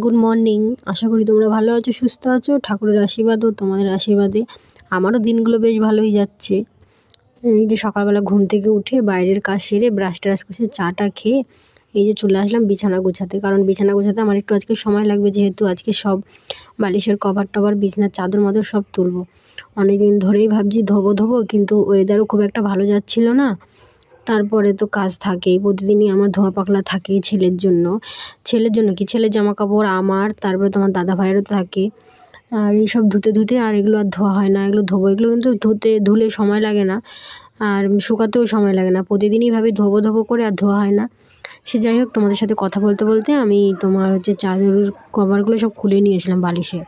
Good morning. আশা করি তোমরা ভালো আছো, সুস্থ আছো। ঠাকুরের আশীর্বাদ ও তোমাদের আশীর্বাদে আমারও দিনগুলো বেশ ভালোই যাচ্ছে। এই যে সকালবেলা ঘুম থেকে উঠে বাইরের কাজ সেরে ব্রাশ ট্রাশ করে চাটা খেয়ে এই যে চলে আসলাম বিছানা গোছাতে। কারণ বিছানা গোছাতে আমার একটু আজকে সময় লাগবে, যেহেতু আজকে সব বালিশের কভার টভার, বিছানার চাদর মাদর সব তুলবো। অনেকদিন ধরেই ভাবছি ধোবো, কিন্তু ওয়েদারও খুব একটা ভালো যাচ্ছিল না। তারপরে তো কাজ থাকেই, প্রতিদিনই আমার ধোয়া পাকলা থাকেই ছেলের জন্য কি ছেলের জামা কাপড় আমার, তারপরে তোমার দাদা ভাইয়েরও থাকে। আর এইসব ধুতে আর এগুলো আর ধোয়া হয় না। এগুলো ধোবো, এগুলো কিন্তু ধুলে সময় লাগে না, আর শুকাতেও সময় লাগে না। প্রতিদিনই ভাবি ধোবো করে আর ধোয়া হয় না। সে যাই হোক, তোমাদের সাথে কথা বলতে আমি তোমার চাদরের কভারগুলো সব খুলে নিয়েছিলাম বালিশে।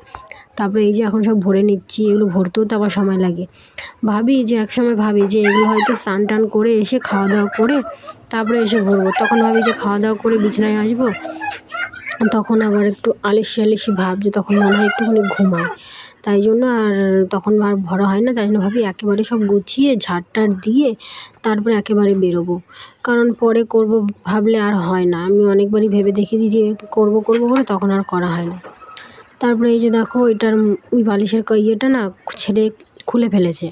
তারপরে এই যে এখন সব ভরে নিচ্ছি। এগুলো ভরতেও তো আবার সময় লাগে। একসময় ভাবি যে এগুলো হয়তো স্নান টান করে এসে খাওয়া দাওয়া করে তারপরে এসে ভরবো। তখন ভাবি যে খাওয়া দাওয়া করে বিছানায় আসবো, তখন আবার একটু আলসি ভাব, যে তখন মনে হয় একটুখানি ঘুমায়। তাই জন্য আর তখন আর ভরা হয় না। তাই জন্য ভাবি একেবারে সব গুছিয়ে ঝাড় দিয়ে তারপরে একেবারে বেরোবো। কারণ পরে করব ভাবলে আর হয় না। আমি অনেকবারই ভেবে দেখেছি যে করব করে, তখন আর করা হয় না। তারপরে এই যে দেখো, এটার ওই বালিশের ইয়েটা না ছেড়ে খুলে ফেলেছে।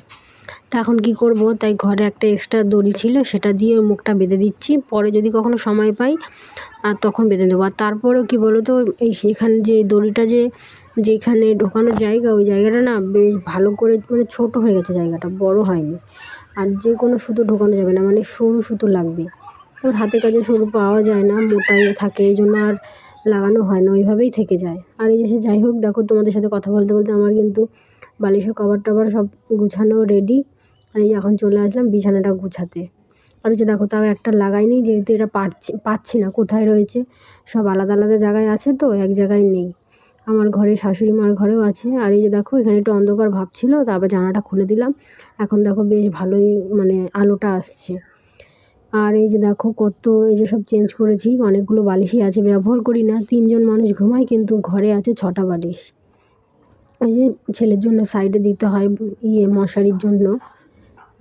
তা এখন কী করব? তাই ঘরে একটা এক্সট্রা দড়ি ছিল, সেটা দিয়ে ওর মুখটা বেঁধে দিচ্ছি। পরে যদি কখনো সময় পাই আর তখন বেঁধে দেবো। আর তারপরেও কী বলো তো, এখানে যে দড়িটা যেখানে ঢোকানোর জায়গা, ওই জায়গাটা না বেশ ভালো করে ছোটো হয়ে গেছে, জায়গাটা বড় হয়নি। আর যে কোনো সুতো ঢোকানো যাবে না, সরু সুতো লাগবে। ওর হাতে কাজে সরু পাওয়া যায় না, মোটাই থাকে, এই জন্য আর লাগানো হয় না, ওইভাবেই থেকে যায়। আর এই যে যাই হোক, দেখো তোমাদের সাথে কথা বলতে আমার কিন্তু বালিশের কভার টভার সব গুছানো রেডি। আর এই এখন চলে আসলাম বিছানাটা গুছাতে। আর এই যে দেখো, তাও একটা লাগাইনি, যেহেতু এটা পাচ্ছি না কোথায় রয়েছে। সব আলাদা জায়গায় আছে, তো এক জায়গায় নেই। আমার ঘরে, শাশুড়ি মার ঘরেও আছে। আর এই যে দেখো, এখানে একটু অন্ধকার ভাব ছিল, তারপর জানালাটা খুলে দিলাম। এখন দেখো বেশ ভালোই আলোটা আসছে। আর এই যে দেখো এই যে সব চেঞ্জ করেছি, অনেকগুলো বালিশই আছে, ব্যবহার করি না। 3 জন মানুষ ঘুমায়, কিন্তু ঘরে আছে 6টা বালিশ। এই যে ছেলের জন্য সাইডে দিতে হয় মশারির জন্য।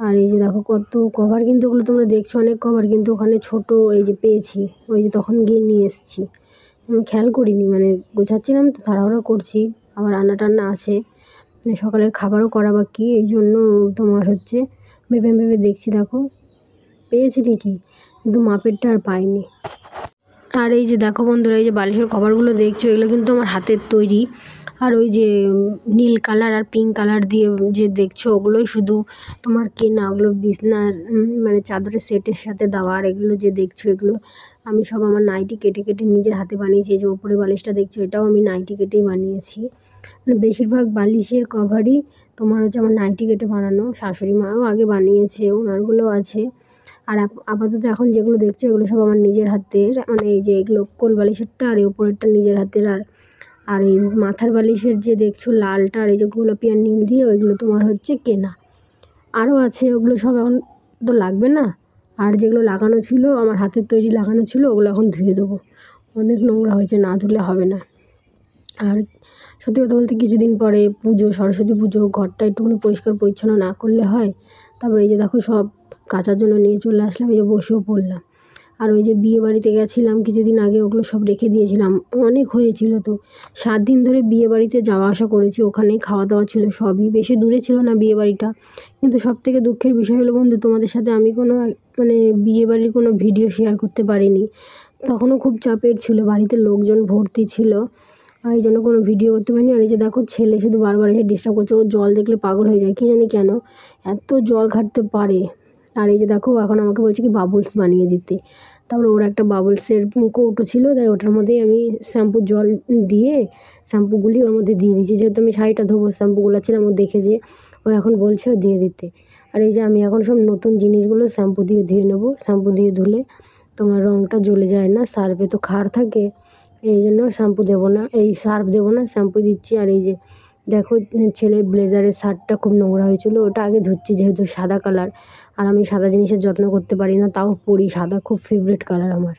আর এই যে দেখো কত কভার, কিন্তু ওগুলো তোমরা দেখছো অনেক কভার, কিন্তু ওখানে ছোট এই যে পেয়েছি, ওই যে তখন গিয়ে নিয়ে এসেছি। আমি খেয়াল করিনি, গোছাচ্ছিলাম তো, তাড়াহুড়ো করছি। আবার রান্না টান্না আছে, সকালের খাবারও করা বাকি। এই জন্য তোমার ভেবে দেখছি। দেখো পেয়েছি ঠিকই, কিন্তু মাপেরটা আর পাইনি। আর এই যে দেখো বন্ধুরা, এই যে বালিশের কভারগুলো দেখছো, এগুলো কিন্তু আমার হাতের তৈরি। আর ওই যে নীল কালার আর পিঙ্ক কালার দিয়ে যে দেখছো, ওগুলোই শুধু তোমার কেনা। ওগুলো বিছনার চাদরের সেটের সাথে দেওয়া। আর এগুলো যে দেখছো, এগুলো আমি সব আমার নাইটি কেটে নিজের হাতে বানিয়েছি। এই যে ওপরে বালিশটা দেখছো, এটাও আমি নাইটি কেটেই বানিয়েছি। বেশিরভাগ বালিশের কভারই তোমার আমার নাইটি কেটে বানানো। শাশুড়ি মাও আগে বানিয়েছে, ওনারগুলো আছে। আর আপাতত এখন যেগুলো দেখছো, এগুলো সব আমার নিজের হাতের। এই যে এগুলো কোল বালিশেরটা, আর এই ওপরেরটা নিজের হাতের। আর এই মাথার বালিশের যে দেখছো লালটা, আর এই যে গোলাপি আর নীল দিয়ে, ওইগুলো তোমার কেনা। আরও আছে, ওগুলো সব এখন তো লাগবে না। আর যেগুলো লাগানো ছিল, আমার হাতের তৈরি লাগানো ছিল, ওগুলো এখন ধুয়ে দেবো। অনেক নোংরা হয়েছে, না ধুলে হবে না। আর সত্যি কথা বলতে, কিছুদিন পরে পুজো, সরস্বতী পুজো, ঘরটা একটুখানি পরিষ্কার পরিচ্ছন্ন না করলে হয়। তারপরে এই যে দেখো, সব কাচার জন্য নিয়ে চলে আসলাম, এই যে বসেও পড়লাম। আর ওই যে বিয়ে বাড়িতে গেছিলাম কিছুদিন আগে, ওগুলো সব রেখে দিয়েছিলাম, অনেক হয়েছিল তো। 7 দিন ধরে বিয়ে বাড়িতে যাওয়া আসা করেছি, ওখানেই খাওয়া দাওয়া ছিল সবই। বেশি দূরে ছিল না বিয়ে বাড়িটা। কিন্তু সবথেকে দুঃখের বিষয় হলো বন্ধু, তোমাদের সাথে আমি কোনো বিয়ে বাড়ির কোনো ভিডিও শেয়ার করতে পারিনি। তখনও খুব চাপের ছিল, বাড়িতে লোকজন ভর্তি ছিল, আর এই জন্য কোনো ভিডিও করতে পারিনি। আর এই যে দেখো, ছেলে শুধু বারবার এসে ডিস্টার্ব করছে। ও জল দেখলে পাগল হয়ে যায়, কী জানি কেন এত জল ঘাটতে পারে। আর এই যে দেখো, এখন আমাকে বলছে কি বাবলস বানিয়ে দিতে। তারপরে ওর একটা বাবলসের কৌটো ছিল, তাই ওটার মধ্যেই আমি শ্যাম্পুর জল দিয়ে শ্যাম্পুগুলি ওর মধ্যে দিয়ে দিয়েছি। যেহেতু আমি শাড়িটা ধোবো, শ্যাম্পুগুলো ছিলাম, ও দেখে যে ও এখন বলছে ও দিয়ে দিতে। আর এই যে আমি এখন সব নতুন জিনিসগুলো শ্যাম্পু দিয়ে ধুয়ে নেবো। শ্যাম্পু দিয়ে ধুলে তোমার রঙটা জ্বলে যায় না, সার্ফে তো ক্ষার থাকে, এই জন্য শ্যাম্পু দেবো না, এই সার্ফ দেবো না, শ্যাম্পু দিচ্ছি। আর এই যে দেখো, ছেলের ব্লেজারের শার্টটা খুব নোংরা হয়েছিল, ওটা আগে ধুচ্ছি, যেহেতু সাদা কালার। আর আমি সাদা জিনিসের যত্ন করতে পারি না, তাও পরি। সাদা খুব ফেভারিট কালার আমার,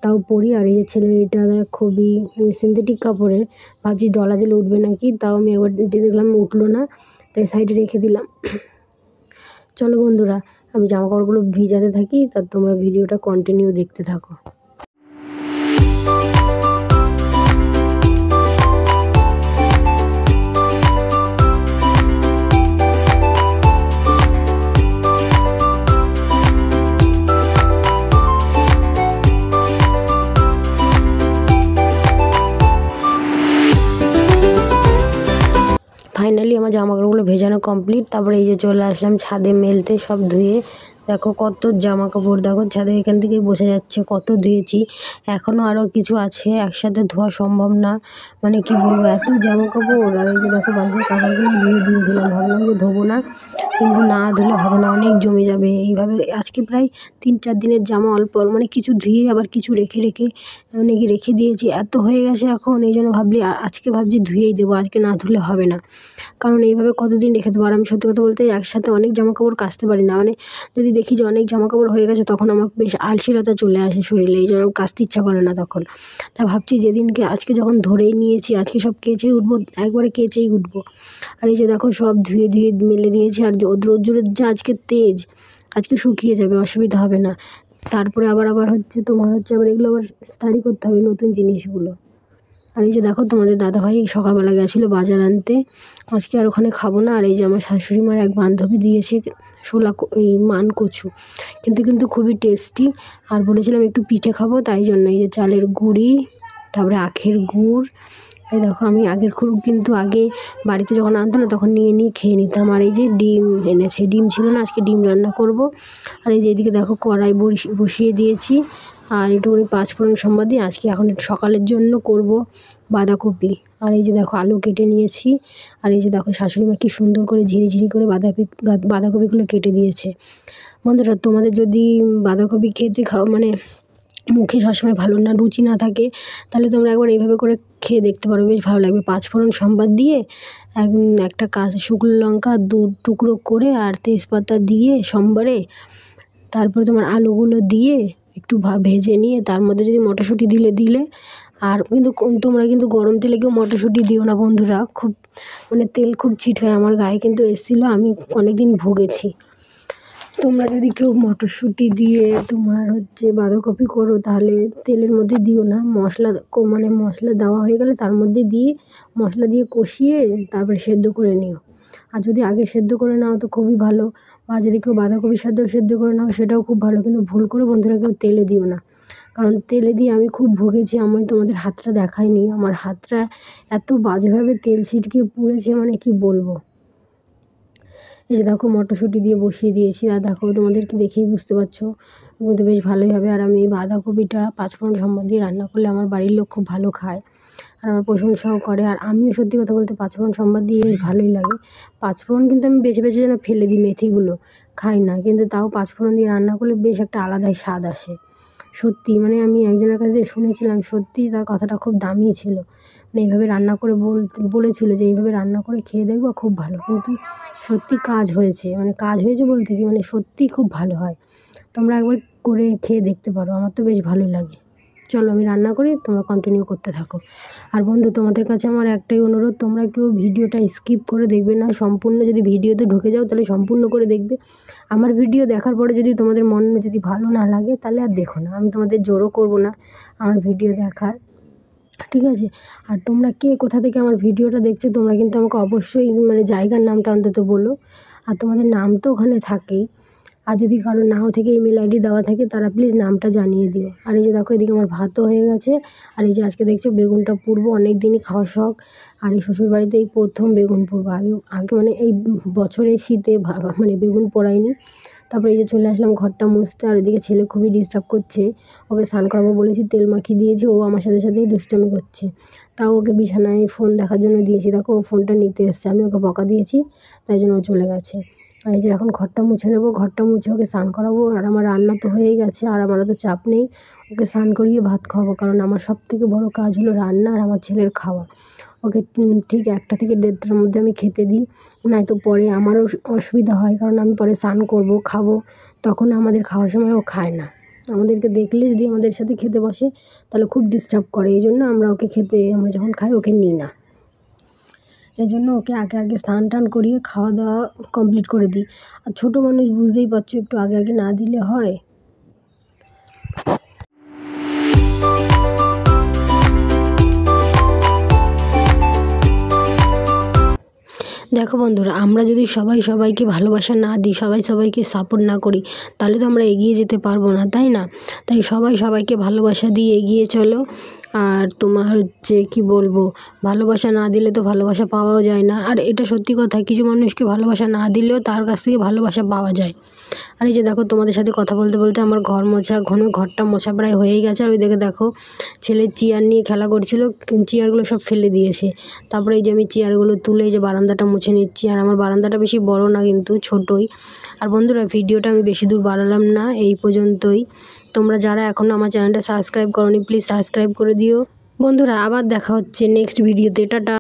তাও পরি। আর এই যে ছেলের এটা খুবই সিনথেটিক কাপড়ের, ভাবছি ডলা দিলে উঠবে নাকি, তাও আমি একবার দেখলাম উঠলো না, তাই সাইডে রেখে দিলাম। চলো বন্ধুরা, আমি জামাকাপড়গুলো ভিজাতে থাকি, তার তোমরা ভিডিওটা কন্টিনিউ দেখতে থাকো। ফাইনালি আমার জামাকাপড়গুলো ভেজানো কমপ্লিট। তারপরে এই যে চলে আসলাম ছাদে মেলতে, সব ধুয়ে। দেখো কত জামাকাপড়, দেখো ছাদে এখান থেকেই বোঝা যাচ্ছে কত ধুয়েছি। এখনও আরও কিছু আছে, একসাথে ধোয়া সম্ভব না, মানে কি বলবো এত জামাকাপড়। আর এই যে দেখো বালিশের কাভারগুলো ধুয়ে দিয়ে দিলাম, ভাবলাম যে ধোবো না, কিন্তু না ধুলে হবে না, অনেক জমে যাবে। এইভাবে আজকে প্রায় 3-4 দিনের জামা অল্প মানে কিছু ধুয়ে আবার কিছু রেখে রেখে মানে কি রেখে দিয়েছি, এত হয়ে গেছে এখন। এই জন্য আজকে ভাবছি ধুয়েই দেবো, আজকে না ধুলে হবে না, কারণ এইভাবে কতদিন রেখে দেবো। আর আমি সত্যি কথা বলতে একসাথে অনেক জামাকাপড় কাচতে পারি না, মানে যদি দেখি যে অনেক জামাকাপড় হয়ে গেছে তখন আমার বেশ আলসিরতা চলে আসে শরীরে, এই জন্য কাচতে ইচ্ছা করে না তখন। তা ভাবছি যেদিনকে আজকে যখন ধরেই নিয়েছি আজকে সব কেচেই উঠবো, একবারে কেচেই উঠবো। আর এই যে দেখো সব ধুয়ে ধুয়ে মেলে দিয়েছি। আর রোদ্দুরের যা আজকে তেজ, আজকে শুকিয়ে যাবে, অসুবিধা হবে না। তারপরে আবার আবার এগুলো আবার ইস্ত্রি করতে হবে নতুন জিনিসগুলো। আর এই যে দেখো তোমাদের দাদাভাই সকালবেলা গেছিলো বাজার আনতে, আজকে আর ওখানে খাবো না। আর এই যে আমার শাশুড়ি মার এক বান্ধবী দিয়েছে এই মান কচু, কিন্তু খুবই টেস্টি। আর বলেছিলাম একটু পিঠে খাবো, তাই জন্য এই যে চালের গুঁড়ি, তারপরে আখের গুড়। এই দেখো আমি কিন্তু আগে বাড়িতে যখন আনতো না তখন নিয়ে খেয়ে নিতাম। আর এই যে ডিম এনেছে, ডিম ছিল না, আজকে ডিম রান্না করব। আর এই যে এদিকে দেখো কড়াই বসিয়ে দিয়েছি, আর একটুখানি পাঁচফোড়ন সম্বাদ দিয়ে আজকে এখন একটু সকালের জন্য করব বাঁধাকপি। আর এই যে দেখো আলু কেটে নিয়েছি। আর এই যে দেখো শাশুড়ি মা কি সুন্দর করে ঝিরি করে বাঁধাকপিগুলো কেটে দিয়েছে। বন্ধুরা তোমাদের যদি বাঁধাকপি খেতে মানে মুখে সবসময় ভালো না, রুচি না থাকে, তাহলে তোমরা একবার এইভাবে করে খেয়ে দেখতে পারো, বেশ ভালো লাগবে। পাঁচফোড়ন সম্বাদ দিয়ে একটা শুকনো লঙ্কা 2 টুকরো করে আর তেজপাতা দিয়ে সোমবারে, তারপরে তোমার আলুগুলো দিয়ে একটু ভেজে নিয়ে তার মধ্যে যদি মটরশুঁটি দিলে। আর কিন্তু তোমরা কিন্তু গরম তেলে কেউ মটরশুঁটি দিও না বন্ধুরা, খুব মানে তেল খুব ছিটকায়, আমার গায়ে কিন্তু এসেছিলো, আমি অনেকদিন ভুগেছি। তোমরা যদি কেউ মটরশুঁটি দিয়ে তোমার বাঁধাকপি করো তাহলে তেলের মধ্যে দিও না, মশলা দেওয়া হয়ে গেলে তার মধ্যে দিয়ে মশলা দিয়ে কষিয়ে তারপরে সেদ্ধ করে নিও। আর যদি আগে সেদ্ধ করে নাও তো খুবই ভালো, বা যদি কেউ বাঁধাকপির সাথেও সেদ্ধ করে নাও সেটাও খুব ভালো, কিন্তু ভুল করে বন্ধুরা কেউ তেলে দিও না, কারণ তেলে দিয়ে আমি খুব ভুগেছি। আমি তোমাদের হাতটা দেখাইনি, আমার হাতটা এত বাজেভাবে তেল ছিটকে পুড়েছে, মানে কি বলবো। এই যে দেখো মটরশুঁটি দিয়ে বসিয়ে দিয়েছি, আর দেখো তোমাদেরকে দেখেই বুঝতে পারছো কিন্তু বেশ ভালোই হবে। আর আমি এই বাঁধাকপিটা পাঁচফোড়ন সম্বাদ দিয়ে রান্না করলে আমার বাড়ির লোক খুব ভালো খায়, আর আমার প্রশংসাও করে। আর আমিও সত্যি কথা বলতে পাঁচফোড়ন সম্বাদ দিয়ে বেশ ভালোই লাগে। পাঁচফোড়ন কিন্তু আমি বেছে যেন ফেলে দিই, মেথিগুলো খাই না, কিন্তু তাও পাঁচফোড়ন দিয়ে রান্না করলে বেশ একটা আলাদাই স্বাদ আসে। সত্যি মানে আমি একজনের কাছে শুনেছিলাম, সত্যি তার কথাটা খুব দামি ছিল, মানে এইভাবে রান্না করে বলেছিল যে এইভাবে রান্না করে খেয়ে দেখবো, খুব ভালো। কিন্তু সত্যি কাজ হয়েছে বলতে কি মানে সত্যিই খুব ভালো হয়। তোমরা একবার করে খেয়ে দেখতে পারো, আমার তো বেশ ভালোই লাগে। চলো আমি রান্না করি, তোমরা কন্টিনিউ করতে থাকো। আর বন্ধু তোমাদের কাছে আমার একটাই অনুরোধ, তোমরা কেউ ভিডিওটা স্কিপ করে দেখবে না, সম্পূর্ণ যদি ভিডিওতে ঢুকে যাও তাহলে সম্পূর্ণ করে দেখবে। আমার ভিডিও দেখার পরে যদি তোমাদের মনে যদি ভালো না লাগে তাহলে আর দেখো না, আমি তোমাদের জোরও করবো না আমার ভিডিও দেখার, ঠিক আছে। আর তোমরা কে কোথা থেকে আমার ভিডিওটা দেখছো তোমরা কিন্তু আমাকে অবশ্যই মানে জায়গার নামটা অন্তত বলো, আর তোমাদের নাম তো ওখানে থাকেই। আর যদি কারো নাও থেকে ইমেল আইডি দেওয়া থাকে তারা প্লিজ নামটা জানিয়ে দিও। আর এই যে দেখো এদিকে আমার ভাতও হয়ে গেছে। আর এই যে আজকে দেখছো বেগুনটা পুড়বো, অনেক দিনই খাওয়া শখ। আর এই শ্বশুরবাড়িতে এই প্রথম বেগুন পুড়বো, আগে মানে এই বছরে শীতে মানে বেগুন পোড়াইনি। তারপরে এই যে চলে আসলাম ঘরটা মুছতে। আর এদিকে ছেলে খুবই ডিস্টার্ব করছে, ওকে স্নান করাবো বলেছি, তেল মাখিয়ে দিয়েছি, ও আমার সাথেই দুষ্টামি করছে। তাও ওকে বিছানায় ফোন দেখার জন্য দিয়েছি, দেখো ও ফোনটা নিতে এসছে, আমি ওকে বকা দিয়েছি তাই জন্য ও চলে গেছে। আর এই যে এখন ঘরটা মুছে নেবো, ঘরটা মুছে ওকে স্নান করাবো। আর আমার রান্না তো হয়েই গেছে, আর আমার তো চাপ নেই, ওকে স্নান করিয়ে ভাত খাওয়াবো, কারণ আমার সবথেকে বড় কাজ হলো রান্না আর আমার ছেলের খাওয়া। ওকে ঠিক 1টা থেকে 1:30টার মধ্যে আমি খেতে দিই, নয়তো পরে আমারও অসুবিধা হয়, কারণ আমি পরে স্নান করবো, খাবো, তখন আমাদের খাওয়ার সময় ও খায় না। আমাদেরকে দেখলে যদি আমাদের সাথে খেতে বসে তাহলে খুব ডিস্টার্ব করে, এই জন্য আমরা আমরা যখন খাই ওকে নিই না, এই জন্য ওকে আগে স্নান টান করিয়ে খাওয়া দাওয়া কমপ্লিট করে দিই। আর ছোটো মানুষ বুঝতেই পারছো, একটু আগে না দিলে হয়। দেখো বন্ধুরা, আমরা যদি সবাই সবাইকে ভালোবাসা না দিই, সবাই সবাইকে সাপোর্ট না করি, তাহলে তো আমরা এগিয়ে যেতে পারবো না, তাই না? তাই সবাই সবাইকে ভালোবাসা দিয়ে এগিয়ে চলো। আর তোমার হচ্ছে কি বলবো, ভালোবাসা না দিলে তো ভালোবাসা পাওয়াও যায় না। আর এটা সত্যি কথা, কিছু মানুষকে ভালোবাসা না দিলেও তার কাছ থেকে ভালোবাসা পাওয়া যায়। আর এই যে দেখো, তোমাদের সাথে কথা বলতে বলতে আমার ঘরটা মোছা প্রায় হয়েই গেছে। আর ওই দেখো ছেলে চেয়ার নিয়ে খেলা করছিল, চেয়ারগুলো সব ফেলে দিয়েছে। তারপরে এই যে আমি চেয়ারগুলো তুলে এই যে বারান্দাটা মুছে নিচ্ছি। আর আমার বারান্দাটা বেশি বড় না, কিন্তু ছোটোই। আর বন্ধুরা, ভিডিওটা আমি বেশি দূর বাড়ালাম না, এই পর্যন্তই। তোমরা যারা এখনও আমার চ্যানেলটা সাবস্ক্রাইব করোনি, প্লিজ সাবস্ক্রাইব করে দিও। বন্ধুরা, আবার দেখা হচ্ছে নেক্সট ভিডিওতে। টাটা।